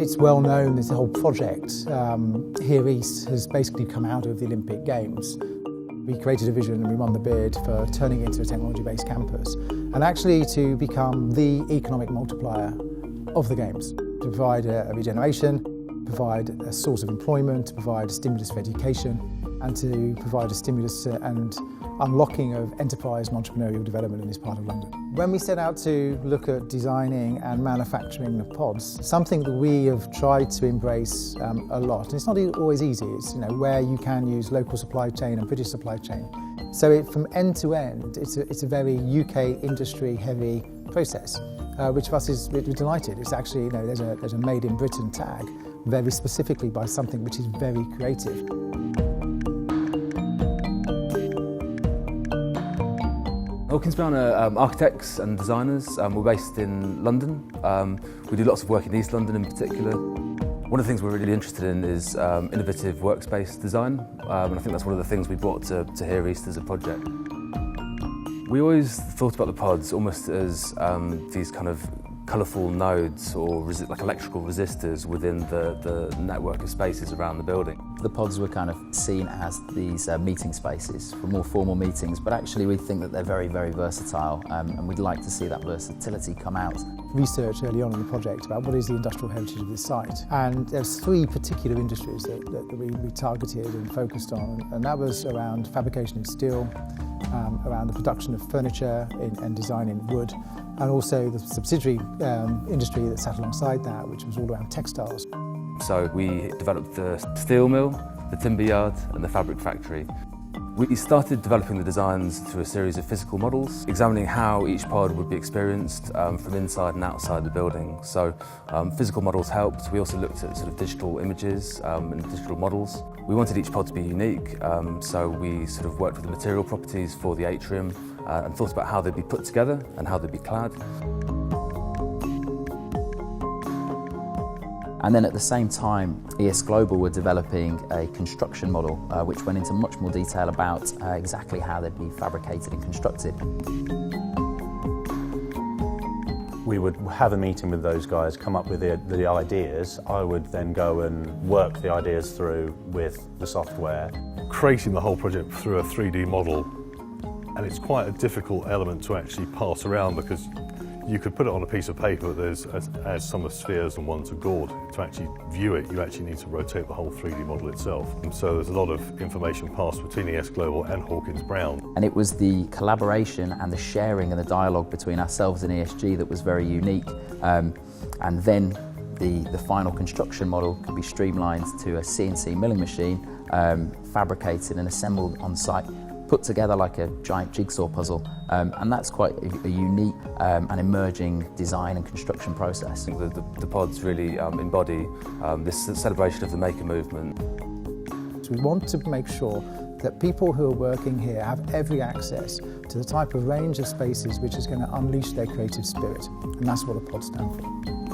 It's well known, this whole project here east has basically come out of the Olympic Games. We created a vision and we won the bid for turning it into a technology-based campus and actually to become the economic multiplier of the Games, to provide a regeneration, provide a source of employment, provide a stimulus for education and to provide a stimulus and unlocking of enterprise and entrepreneurial development in this part of London. When we set out to look at designing and manufacturing the pods, something that we have tried to embrace a lot, and it's not always easy, it's where you can use local supply chain and British supply chain. So from end to end, it's a very UK industry heavy process, which for us we're delighted. It's actually, there's a made in Britain tag, very specifically by something which is very creative. Hawkins Brown are architects and designers. We're based in London. We do lots of work in East London in particular. One of the things we're really interested in is innovative workspace design, and I think that's one of the things we brought to Here East as a project. We always thought about the pods almost as these kind of colourful nodes or like electrical resistors within the network of spaces around the building. The pods were kind of seen as these meeting spaces for more formal meetings, but actually we think that they're very, very versatile and we'd like to see that versatility come out. Research early on in the project about what is the industrial heritage of this site, and there's three particular industries that we targeted and focused on, and that was around fabrication in steel, around the production of furniture and design in wood, and also the subsidiary industry that sat alongside that, which was all around textiles. So we developed the steel mill, the timber yard and the fabric factory. We started developing the designs through a series of physical models, examining how each pod would be experienced from inside and outside the building. So physical models helped. We also looked at sort of digital images and digital models. We wanted each pod to be unique, so we sort of worked with the material properties for the atrium and thought about how they'd be put together and how they'd be clad. And then at the same time, ES Global were developing a construction model which went into much more detail about exactly how they'd be fabricated and constructed. We would have a meeting with those guys, come up with the ideas. I would then go and work the ideas through with the software. Creating the whole project through a 3D model, and it's quite a difficult element to actually pass around because you could put it on a piece of paper, but as some are spheres and ones are gourd. To actually view it, you actually need to rotate the whole 3D model itself. And so there's a lot of information passed between ES Global and Hawkins Brown. And it was the collaboration and the sharing and the dialogue between ourselves and ESG that was very unique. And then the final construction model could be streamlined to a CNC milling machine, fabricated and assembled on site, put together like a giant jigsaw puzzle, and that's quite a unique and emerging design and construction process. The pods really embody this celebration of the maker movement. So we want to make sure that people who are working here have every access to the type of range of spaces which is going to unleash their creative spirit, and that's what the pods stand for.